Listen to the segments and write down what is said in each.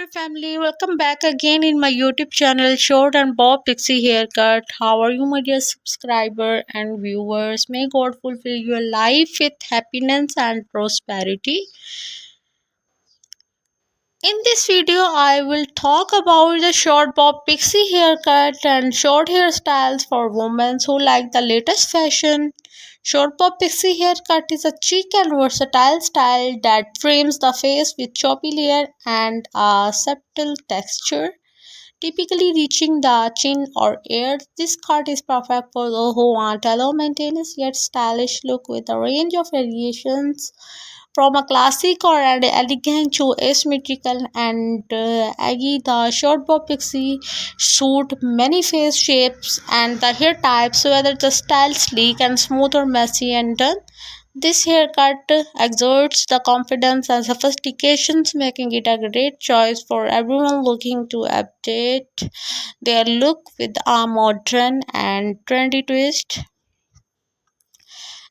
my family, welcome back again in my YouTube channel Short and Bob Pixie Haircut. How are you, my dear subscriber and viewers? May God fulfill your life with happiness and prosperity. In this video, I will talk about the short bob pixie haircut and short hairstyles for women who like the latest fashion. Short bob pixie haircut is a chic and versatile style that frames the face with choppy hair and a subtle texture, typically reaching the chin or ears. This cut is perfect for those who want a low maintenance yet stylish look with a range of variations from a classic or an elegant to asymmetrical and aggy. The short bob pixie suit many face shapes and the hair types, whether the style sleek and smooth or messy and done. This haircut exerts the confidence and sophistications, making it a great choice for everyone looking to update their look with a modern and trendy twist.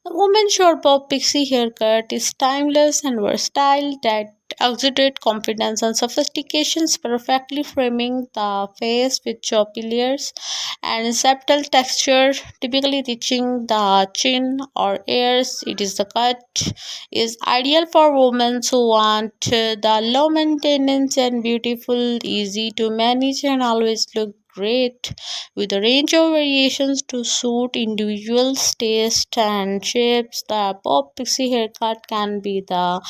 The woman's short bob pixie haircut is timeless and versatile that exudes confidence and sophistications, perfectly framing the face with choppy layers and subtle texture, typically reaching the chin or ears. It is the cut is ideal for women who want the low maintenance and beautiful, easy to manage, and always look great, with a range of variations to suit individuals' taste and shapes. The pop pixie haircut can be the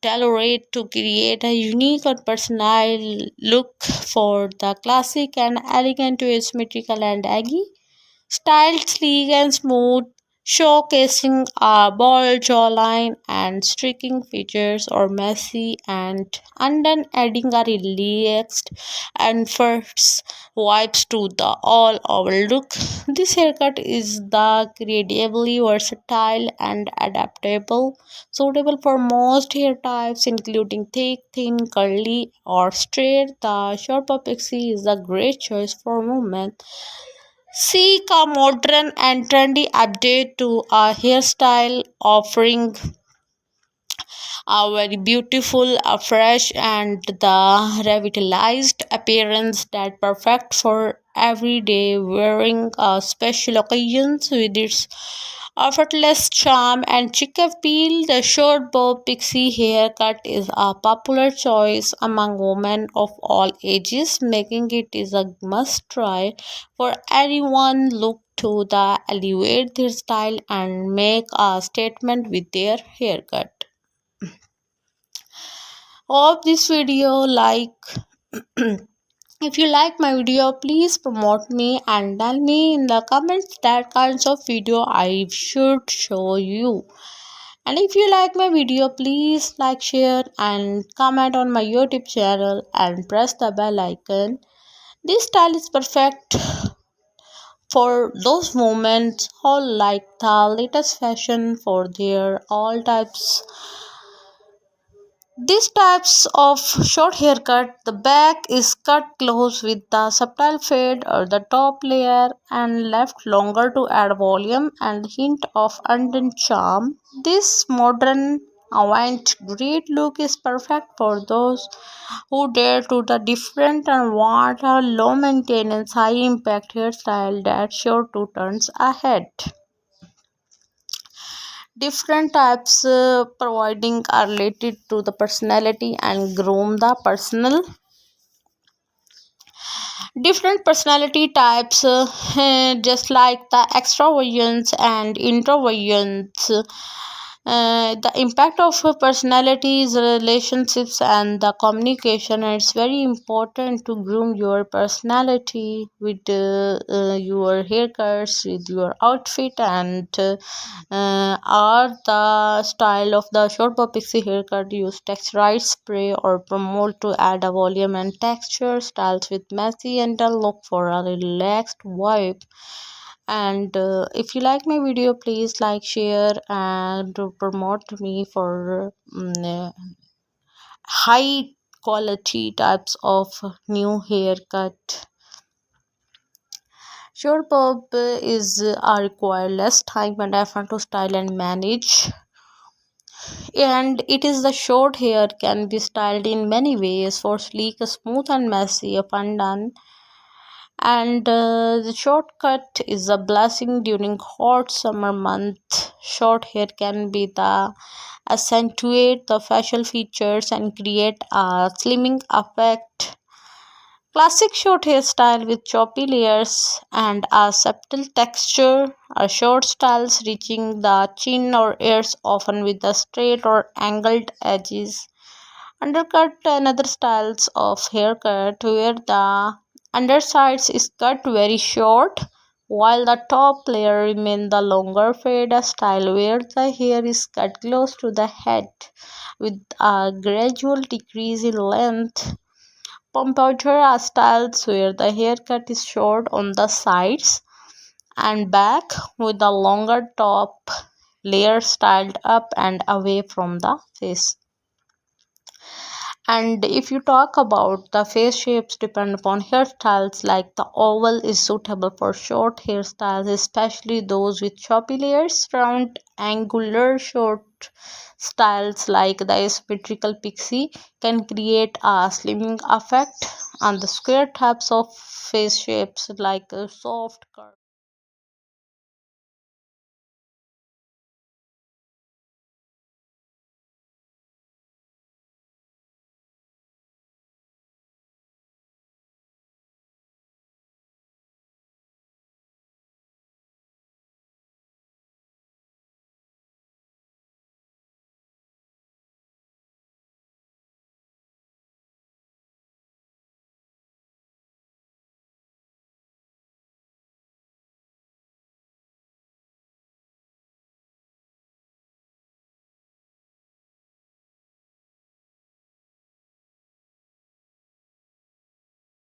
tailored to create a unique or personal look for the classic and elegant to asymmetrical and aggy. Styled sleek and smooth, showcasing a bold jawline and streaking features, or messy and undone, adding a relaxed and fresh vibes to the all-over look. This haircut is the incredibly versatile and adaptable, suitable for most hair types, including thick, thin, curly, or straight. The short bob pixie is a great choice for women seek a modern and trendy update to a hairstyle, offering a very beautiful, a fresh, and the revitalized appearance that perfect for everyday wearing, special occasions. With its effortless charm and chic appeal, the short bob pixie haircut is a popular choice among women of all ages, making it is a must try for anyone look to the elevate their style and make a statement with their haircut. Hope this video like if you like my video, please promote me and tell me in the comments that kinds of video I should show you. And if you like my video, please like, share and comment on my YouTube channel and press the bell icon. This style is perfect for those moments who like the latest fashion for their all types. These types of short haircut, the back is cut close with the subtle fade or the top layer and left longer to add volume and hint of undone charm. This modern avant-garde look is perfect for those who dare to the different and want a low maintenance, high impact hairstyle that's sure to turns ahead. Different types providing are related to the personality and groom the personal. Different personality types, just like the extroversions and introversions, the impact of personalities, relationships, and the communication. It's very important to groom your personality with your haircuts, with your outfit, and are the style of the short bob pixie haircut. Use texturized spray or promote to add a volume and texture. Styles with messy and a look for a relaxed vibe. And if you like my video, please like, share and promote me for high quality types of new haircut. Short bob is require less time and effort to style and manage. And it is the short hair can be styled in many ways for sleek, smooth, and messy, up and down. And the shortcut is a blessing during hot summer month. Short hair can be the accentuate the facial features and create a slimming effect. Classic short hairstyle with choppy layers and a subtle texture. A short styles reaching the chin or ears, often with the straight or angled edges. Undercut another styles of haircut where the undersides is cut very short while the top layer remain the longer fade style where the hair is cut close to the head with a gradual decrease in length. Pompadour styles where the haircut is short on the sides and back with the longer top layer styled up and away from the face. And if you talk about the face shapes depend upon hairstyles, like the oval is suitable for short hairstyles, especially those with choppy layers. Round angular short styles like the asymmetrical pixie can create a slimming effect. On the square types of face shapes like a soft curve